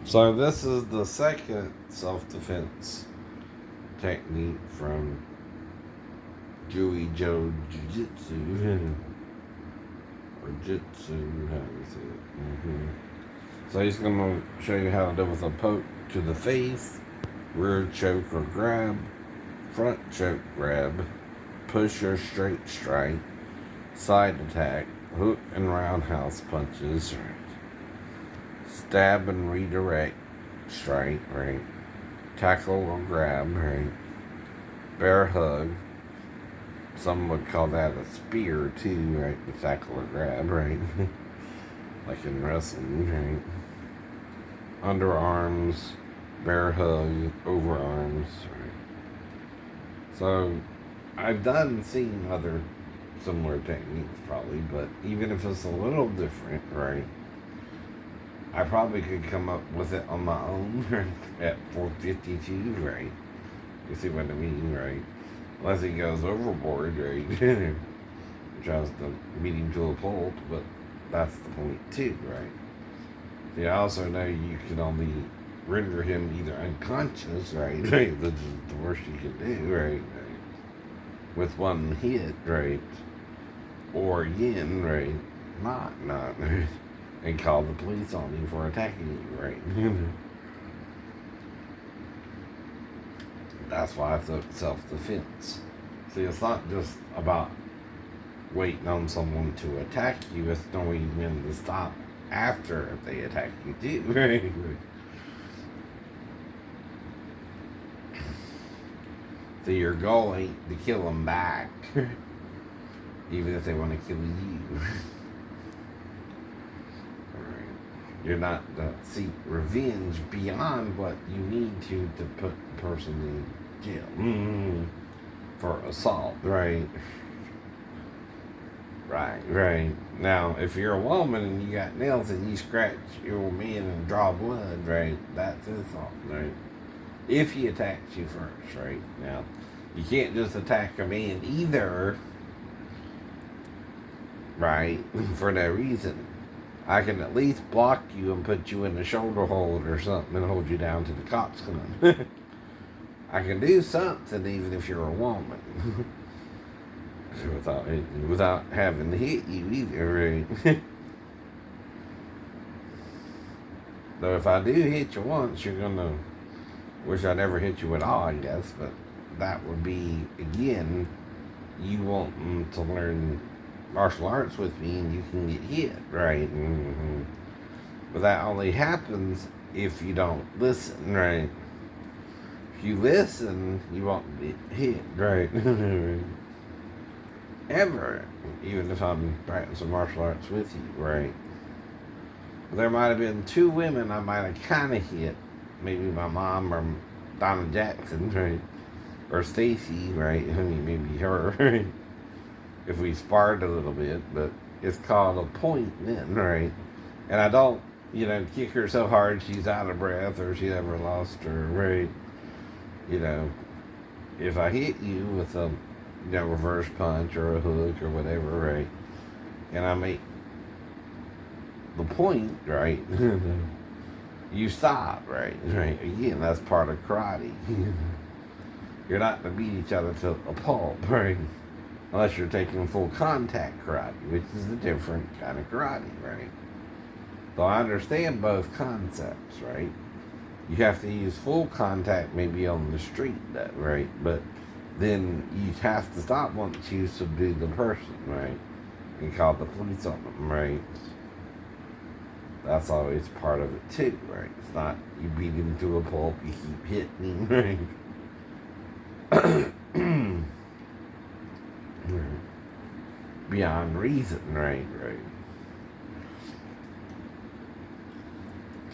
So this is the second self-defense technique from Jui Joe Jutsu or Jutsu, how do you say it? So he's going to show you how to deal with a poke to the face, rear choke or grab, front choke grab, push or straight strike, side attack, hook and roundhouse punches, stab and redirect strike, right? Tackle or grab, right? Bear hug. Some would call that a spear too, right? The tackle or grab, right? Like in wrestling, right? Underarms, bear hug, overarms, right? So I've seen other similar techniques probably, but even if it's a little different, right? I probably could come up with it on my own at 452, right? You see what I mean, right? Unless he goes overboard, right? Tries to beat him to a pulp, but that's the point too, right? See, I also know you can only render him either unconscious, right? Right, this is the worst you can do, right? With one hit, right? Or again, right? Not, right? And call the police on you for attacking you, right? That's why it's self-defense. See, it's not just about waiting on someone to attack you, it's knowing when to stop after they attack you too, right? So your goal ain't to kill them back, even if they want to kill you. You're not to seek revenge beyond what you need to put the person in jail for assault, right? Right. Now, if you're a woman and you got nails and you scratch your man and draw blood, right, that's assault, right? If he attacks you first, right? Now, you can't just attack a man either, right, for no reason. I can at least block you and put you in a shoulder hold or something and hold you down till the cops come. I can do something even if you're a woman. without having to hit you either, right? Though if I do hit you once, you're gonna wish I never hit you at all, I guess. But that would be again, you wanting to learn martial arts with me, and you can get hit, right? But that only happens if you don't listen, right? If you listen, you won't be hit, right? Ever, even if I'm practicing martial arts with you, right? There might have been two women I might have kind of hit, maybe my mom or Donna Jackson, right? Or Stacy, right? I mean, maybe her, right? If we sparred a little bit, but it's called a point then, right? And I don't, kick her so hard she's out of breath or she ever lost her, right? You know, if I hit you with a reverse punch or a hook or whatever, right? And I make the point, right? You stop, right? Right. Again, that's part of karate. You're not to beat each other to a pulp, right? Unless you're taking full contact karate, which is a different kind of karate, right? So I understand both concepts, right? You have to use full contact maybe on the street, right? But then you have to stop once you subdue the person, right? And call the police on them, right? That's always part of it too, right? It's not you beat him to a pulp, you keep hitting him, right? Beyond reason, right?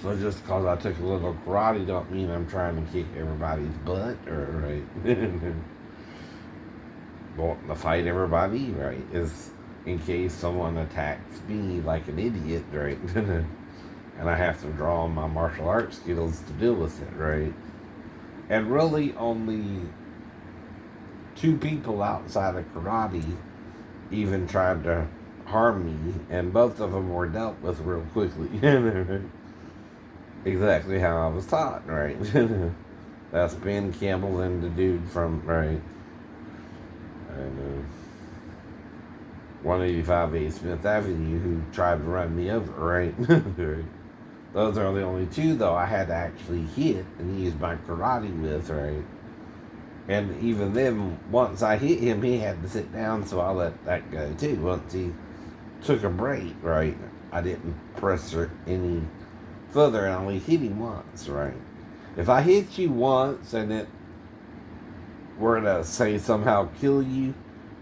So just because I took a little karate don't mean I'm trying to kick everybody's butt, or right? Wanting to fight everybody, right? Is in case someone attacks me like an idiot, right? And I have to draw on my martial arts skills to deal with it, right? And really only two people outside of karate even tried to harm me, and both of them were dealt with real quickly. exactly how I was taught, right? That's Ben Campbell and the dude from, right, and 185 East Smith Avenue who tried to run me over, right? Right. Those are the only two, though, I had to actually hit and use my karate with, right? And even then, once I hit him, he had to sit down, so I let that go too. Once he took a break, right, I didn't press her any further and only hit him once, right? If I hit you once and it were to say somehow kill you,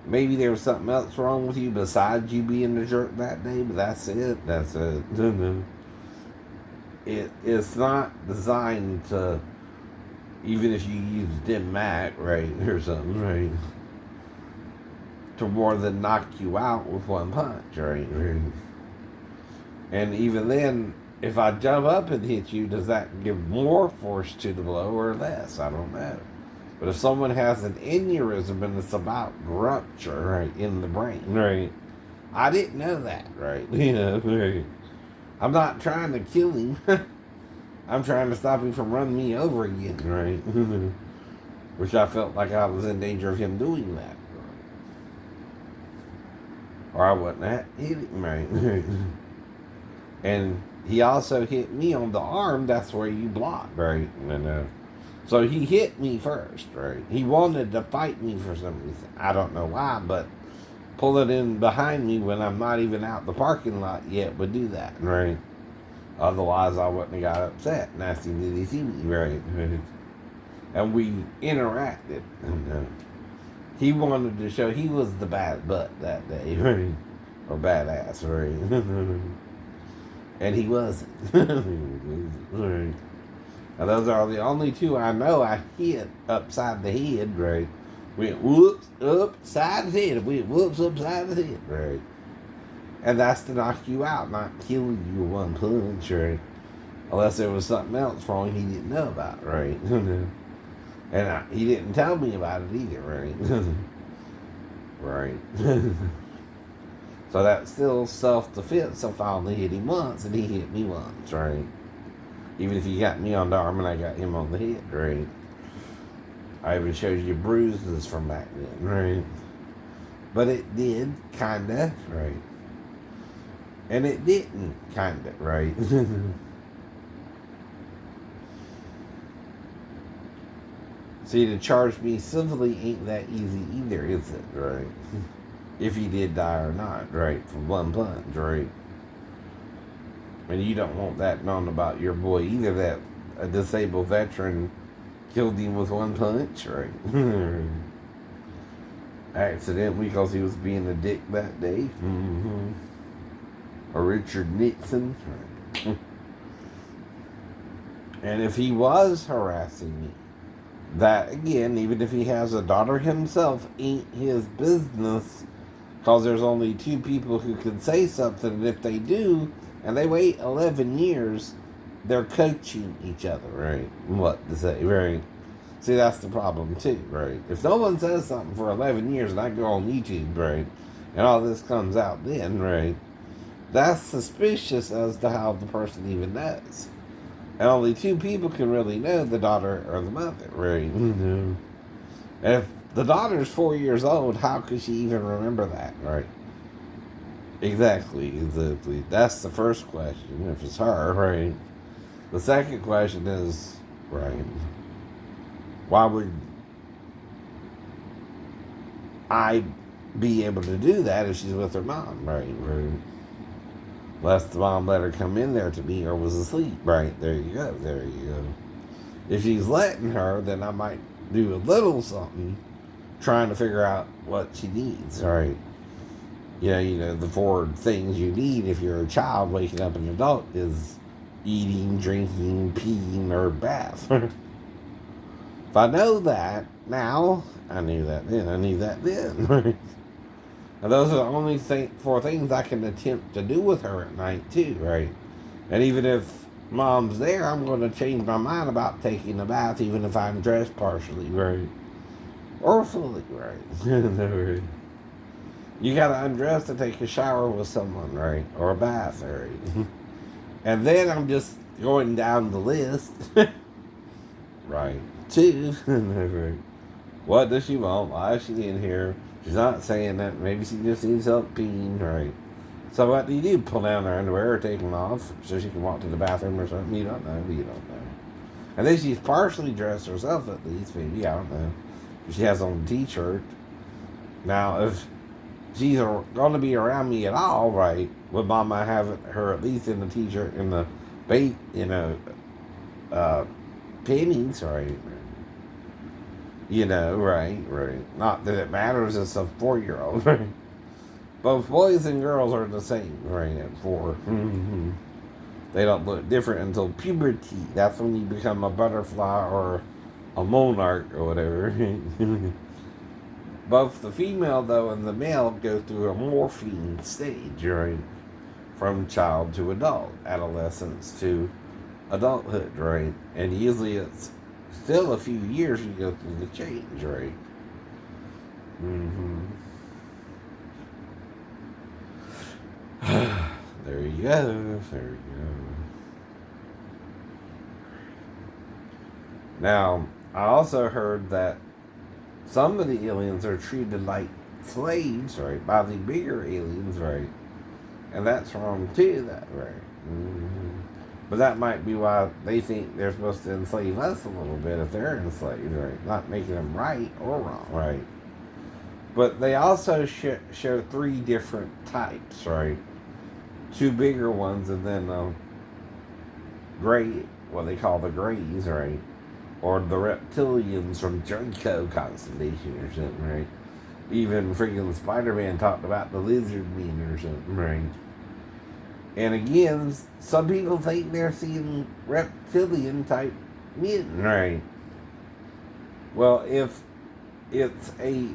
maybe there was something else wrong with you besides you being the jerk that day, but that's it. That's it. It's not designed to, even if you use dim mat, right, or something, right, to more than knock you out with one punch, right? And even then, if I jump up and hit you, does that give more force to the blow or less? I don't know. But if someone has an aneurysm and it's about rupture, right, in the brain, right, I didn't know that, right? Right. I'm not trying to kill him. I'm trying to stop him from running me over again, right? Which I felt like I was in danger of him doing that. Or I wouldn't have hit him, right? And he also hit me on the arm. That's where you block, right? And so he hit me first, right? He wanted to fight me for some reason. I don't know why, but pulling in behind me when I'm not even out the parking lot yet would do that, right? Otherwise, I wouldn't have got upset. Nasty did he see me, right? And we interacted. And he wanted to show he was the bad butt that day, right? Or badass, right? And he wasn't. Right. Now, those are the only two I know I hit upside the head, right? Went whoops, upside the head. Went whoops, upside the head, right? And that's to knock you out, not kill you with one punch, right? Unless there was something else wrong he didn't know about, right? And he didn't tell me about it either, right? Right. So that's still self-defense. I finally hit him once, and he hit me once, right? Even if he got me on the arm and I got him on the head, right? I even showed you bruises from back then, right? But it did, kinda, right? And it didn't, kinda, right? See, to charge me civilly ain't that easy either, is it, right? If he did die or not, right? From one punch, right? And you don't want that known about your boy either, that a disabled veteran killed him with one punch, right? Accidentally because he was being a dick that day. Mm-hmm. Or Richard Nixon. Right? And if he was harassing me, that again, even if he has a daughter himself, ain't his business. Because there's only two people who can say something, and if they do, and they wait 11 years, they're coaching each other, right? What to say, right? See, that's the problem, too, right? If no one says something for 11 years, and I go on YouTube, right, and all this comes out then, right, that's suspicious as to how the person even knows. And only two people can really know, the daughter or the mother, right? Mm-hmm. And if the daughter's 4 years old, how could she even remember that, right? Exactly. That's the first question, if it's her, right? The second question is, right, why would I be able to do that if she's with her mom, right? Unless the mom let her come in there to me or was asleep, right? There you go. If she's letting her, then I might do a little something trying to figure out what she needs, right? You know, the four things you need if you're a child waking up an adult is eating, drinking, peeing, or bath. If I know that now, I knew that then, I knew that then, right? And those are the only four things I can attempt to do with her at night, too, right? And even if mom's there, I'm going to change my mind about taking a bath, even if I'm dressed partially, right? Or fully, right? You gotta undress to take a shower with someone, right? Or a bath, right? And then I'm just going down the list. Right. 2. What does she want? Why is she in here? She's not saying that. Maybe she just needs help peeing. Right. So what do you do? Pull down her underwear or take them off so she can walk to the bathroom or something? You don't know. You don't know. And then she's partially dressed herself at least. Maybe. I don't know. She has on a t-shirt. Now, if she's going to be around me at all, right, would Mama have her at least in the t-shirt and the bait, pennies, right? Right. Not that it matters, it's a 4-year-old, right? Both boys and girls are the same, right, at 4. They don't look different until puberty. That's when you become a butterfly or a monarch or whatever. Both the female, though, and the male go through a morphine stage, right? From child to adult, adolescence to adulthood, right? And usually it's still a few years you go through the change, right? There you go. Now, I also heard that some of the aliens are treated like slaves, right, by the bigger aliens, right? And that's wrong too, that, right? But that might be why they think they're supposed to enslave us a little bit if they're enslaved, right? Not making them right or wrong, right? But they also show 3 different types, right? 2 bigger ones and then gray, what they call the grays, right? Or the reptilians from Draco constellation or something, right? Even freaking Spider-Man talked about the lizard men or something, right? And again, some people think they're seeing reptilian type men, right? Well, if it's a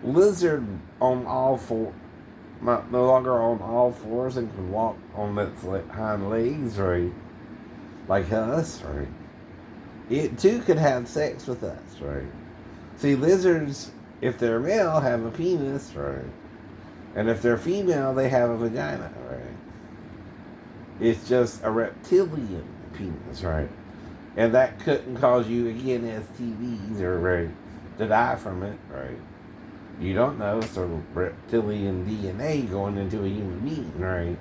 lizard on all 4, no longer on all 4s and can walk on its hind legs, right? Like us, right? It too could have sex with us, right? See, lizards, if they're male, have a penis, right? And if they're female, they have a vagina, right? It's just a reptilian penis, right? And that couldn't cause you, again, STDs or, right, to die from it, right? You don't know. It's a reptilian DNA going into a human being, right?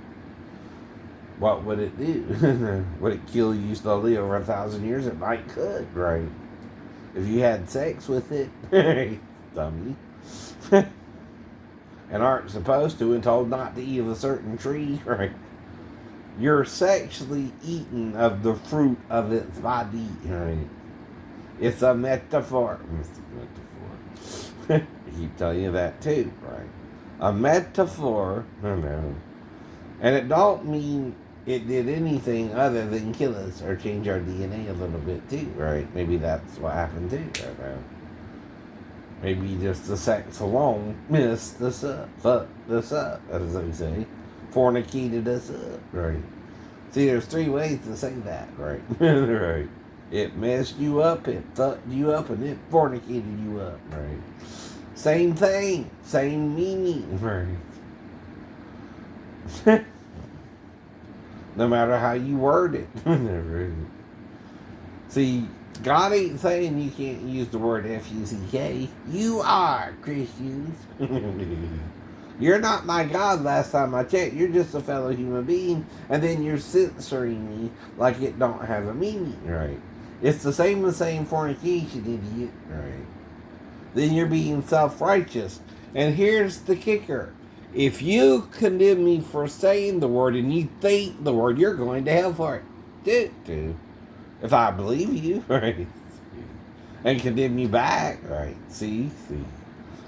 What would it do? Would it kill you slowly over 1,000 years? It might could, right? If you had sex with it, dummy. And aren't supposed to and told not to eat of a certain tree, right? You're sexually eating of the fruit of its body, right? It's a metaphor. It's a metaphor. I keep telling you that too, right? A metaphor, and it don't mean it did anything other than kill us or change our DNA a little bit too, right? Maybe that's what happened too, right now. Maybe just the sex alone messed us up, fucked us up, as they say, fornicated us up, right? See, there's 3 ways to say that, right? Right. It messed you up, it fucked you up, and it fornicated you up, right? Same thing, same meaning, right? No matter how you word it. See, God ain't saying you can't use the word F-U-C-K. You are, Christians. You're not my God last time I checked. You're just a fellow human being. And then you're censoring me like it don't have a meaning, right? It's the same as saying fornication, idiot, right? Then you're being self-righteous. And here's the kicker. If you condemn me for saying the word and you think the word, you're going to hell for it. Dude. If I believe you, right? And condemn you back, right? See?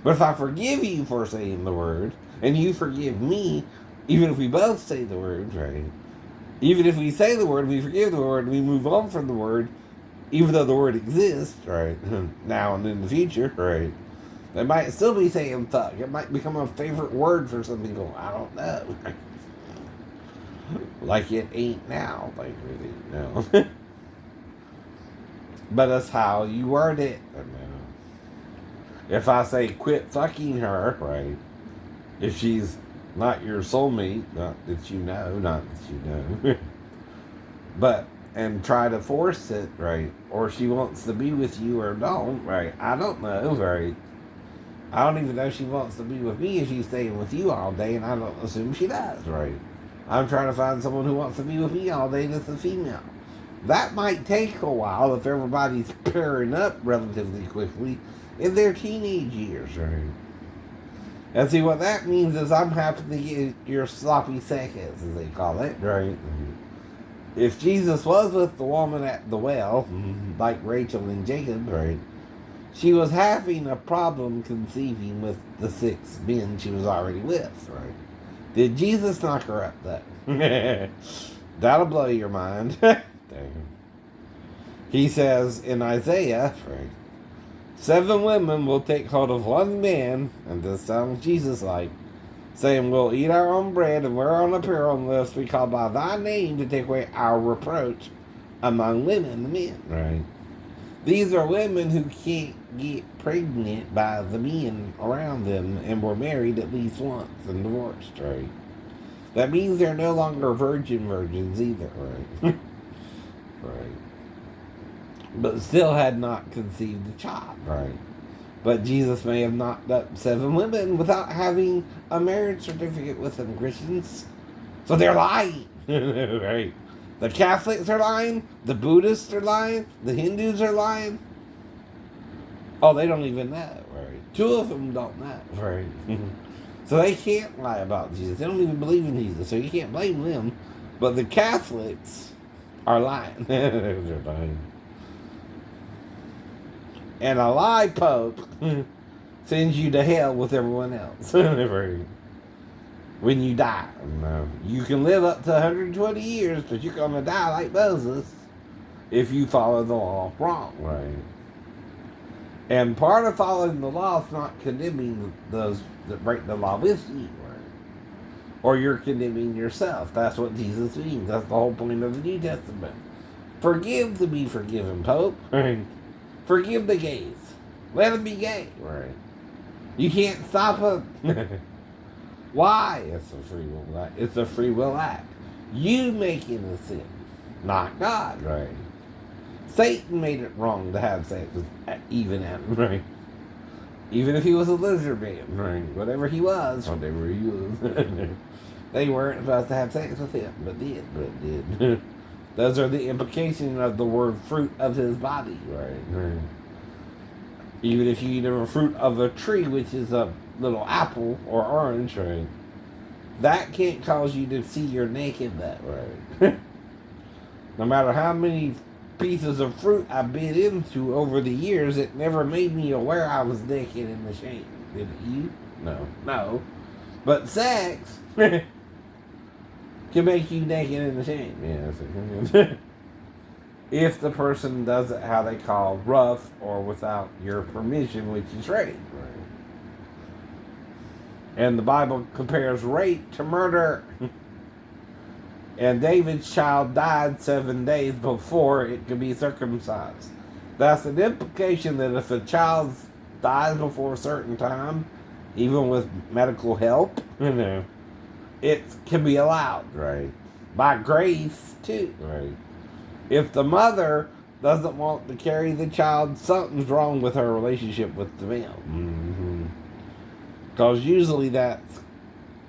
But if I forgive you for saying the word, and you forgive me, even if we both say the word, right? Even if we say the word, we forgive the word, we move on from the word, even though the word exists, right? Now and in the future, right? They might still be saying fuck. It might become a favorite word for some people. I don't know. Like it ain't now. Like really, no. But that's how you word it. If I say quit fucking her, right? If she's not your soulmate, not that you know, and try to force it, right? Or she wants to be with you or don't, right? I don't know, right? I don't even know if she wants to be with me if she's staying with you all day, and I don't assume she does, right? I'm trying to find someone who wants to be with me all day that's a female. That might take a while if everybody's pairing up relatively quickly in their teenage years, right? And see, what that means is I'm happy to get your sloppy seconds, as they call it, right? If Jesus was with the woman at the well, like Rachel and Jacob, right, she was having a problem conceiving with the 6 men she was already with, right? Did Jesus knock her up, though? That'll blow your mind. He says in Isaiah, right, 7 women will take hold of 1 man, and this sounds Jesus-like, saying, we'll eat our own bread and wear our own apparel unless we call by thy name to take away our reproach among women and men, right? These are women who can't get pregnant by the men around them and were married at least once and divorced, right? That means they're no longer virgins either, right? Right. But still had not conceived a child, right? But Jesus may have knocked up 7 women without having a marriage certificate with them, Christians. So they're lying, right? The Catholics are lying. The Buddhists are lying. The Hindus are lying. Oh, they don't even know, right? 2 of them don't know, right? So they can't lie about Jesus. They don't even believe in Jesus, so you can't blame them. But the Catholics are lying. They're lying. And a lie pope sends you to hell with everyone else. When you die. You can live up to 120 years, but you're going to die like Moses if you follow the law wrong, right? And part of following the law is not condemning those that break the law with you, right? Or you're condemning yourself. That's what Jesus means. That's the whole point of the New Testament. Forgive to be forgiven, Pope. Right? Forgive the gays. Let them be gay. Right. You can't stop them. Why? It's a free will act. It's a free will act. You making a sin, not God. Right. Satan made it wrong to have sex with even Adam. Right. Even if he was a lizard man. Right. Whatever he was. They weren't supposed to have sex with him, but did. Those are the implications of the word fruit of his body, right? Even if you eat a fruit of a tree, which is a little apple or orange, right? That can't cause you to see you're naked that way. No matter how many pieces of fruit I bit into over the years, it never made me aware I was naked and ashamed. Did it you? No. But sex can make you naked and ashamed. Yes. If the person does it how they call rough or without your permission, which is rape. Right. And the Bible compares rape to murder. And David's child died 7 days before it could be circumcised. That's an implication that if a child dies before a certain time, even with medical help, it can be allowed, right? By grace, too, right? If the mother doesn't want to carry the child, something's wrong with her relationship with the male. Because usually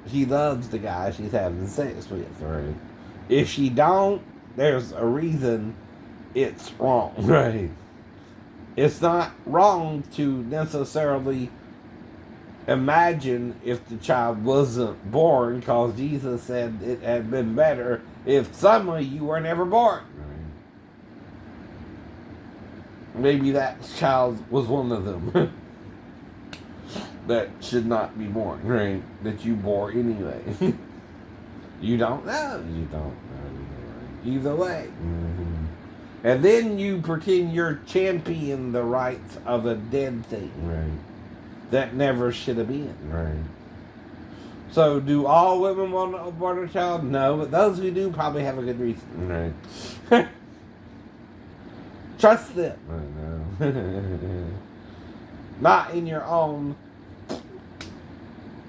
she loves the guy she's having sex with, right? If she don't, there's a reason it's wrong, right? It's not wrong to necessarily imagine if the child wasn't born, because Jesus said it had been better if some of you were never born. Maybe that child was one of them that should not be born, right? That you bore anyway. You don't know. Either way. And then you pretend you're championing the rights of a dead thing, right? That never should have been, right? So, do all women want to abort a child? No, but those who do probably have a good reason, right? Trust them. I know. Not in your own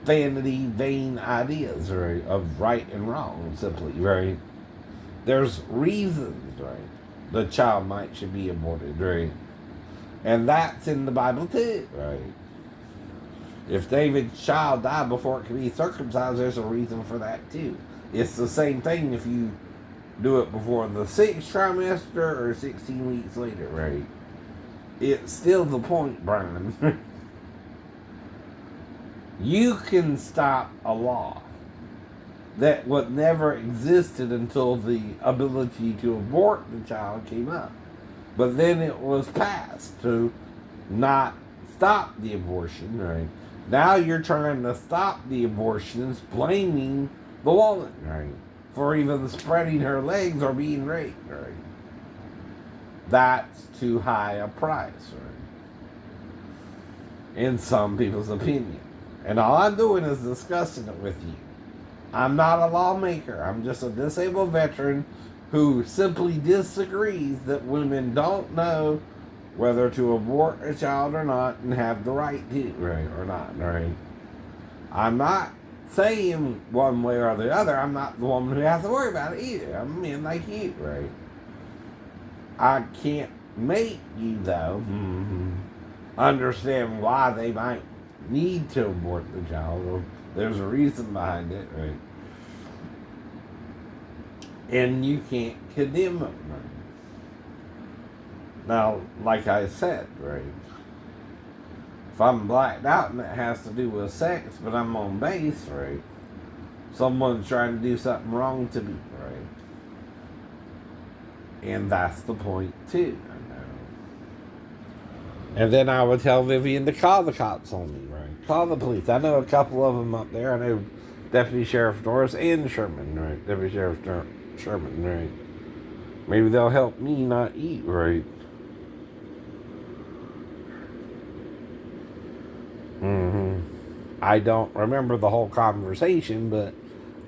vanity, vain ideas, right? Of right and wrong, simply, right? There's reasons, right? The child should be aborted, right? And that's in the Bible too, right? If David's child died before it could be circumcised, there's a reason for that too. It's the same thing if you do it before the 6th trimester or 16 weeks later, right? It's still the point, Brian. You can stop a law that would never existed until the ability to abort the child came up. But then it was passed to not stop the abortion, right? Now you're trying to stop the abortions, blaming the woman, right? For even spreading her legs or being raped, right? That's too high a price, right? In some people's opinion. And all I'm doing is discussing it with you. I'm not a lawmaker. I'm just a disabled veteran who simply disagrees that women don't know whether to abort a child or not and have the right to, right, or not, right? I'm not saying one way or the other. I'm not the woman who has to worry about it either. I'm a man like you, right? I can't make you, though, understand why they might need to abort the child, or there's a reason behind it, right? And you can't condemn them, right? Now, like I said, right? If I'm blacked out and it has to do with sex, but I'm on base, right? Someone's trying to do something wrong to me, right? And that's the point, too. And then I would tell Vivian to call the cops on me, right? Call the police. I know a couple of them up there. I know Deputy Sheriff Norris and Sherman, right? Deputy Sheriff Sherman, right? Maybe they'll help me not eat, right? I don't remember the whole conversation, but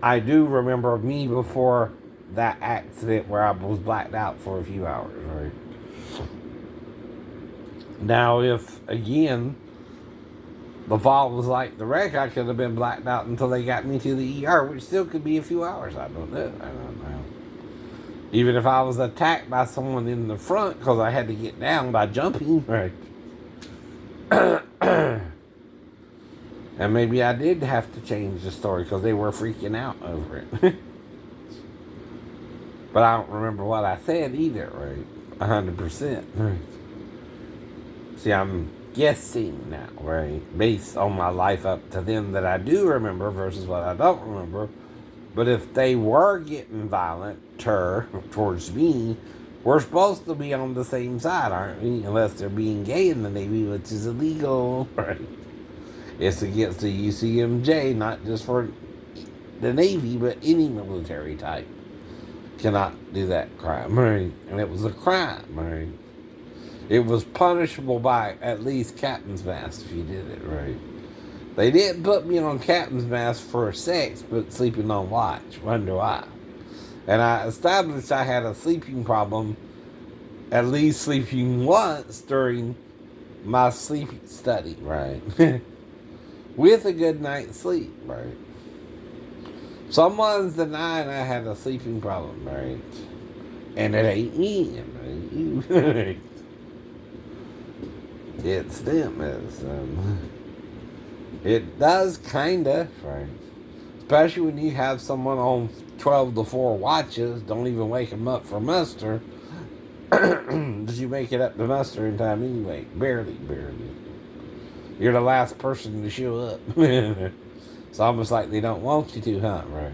I do remember me before that accident where I was blacked out for a few hours, right? Now, if, again, the fall was like the wreck, I could have been blacked out until they got me to the ER, which still could be a few hours. I don't know. Even if I was attacked by someone in the front because I had to get down by jumping, right? And maybe I did have to change the story because they were freaking out over it. But I don't remember what I said either, right? 100%. Right? See, I'm guessing now, right? Based on my life up to then that I do remember versus what I don't remember. But if they were getting violent towards me, we're supposed to be on the same side, aren't we? Unless they're being gay in the Navy, which is illegal, right? It's against the UCMJ, not just for the Navy, but any military type cannot do that crime, right? And it was a crime, right? It was punishable by at least captain's mast if you did it, right? They didn't put me on captain's mast for sex, but sleeping on watch. Wonder why. And I established I had a sleeping problem, at least sleeping once during my sleep study, right? With a good night's sleep, right? Someone's denying I had a sleeping problem, right? And it ain't me, right? It's them. It does kinda, right? Especially when you have someone on 12 to 4 watches, don't even wake them up for muster. Did you make it up to muster in time anyway? Barely. You're the last person to show up. It's almost like they don't want you to, huh? Right?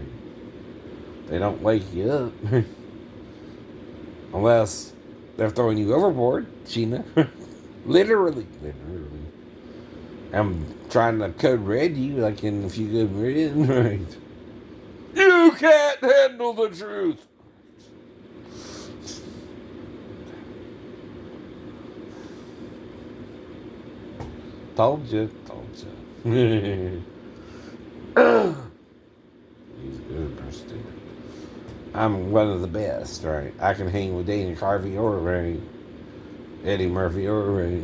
They don't wake you up. Unless they're throwing you overboard, Sheena. Literally. I'm trying to code red you like in If You Good Red, right? You can't handle the truth. Told you. He's good, Preston. I'm one of the best, right? I can hang with Dana Carvey or Ray. Eddie Murphy or Ray.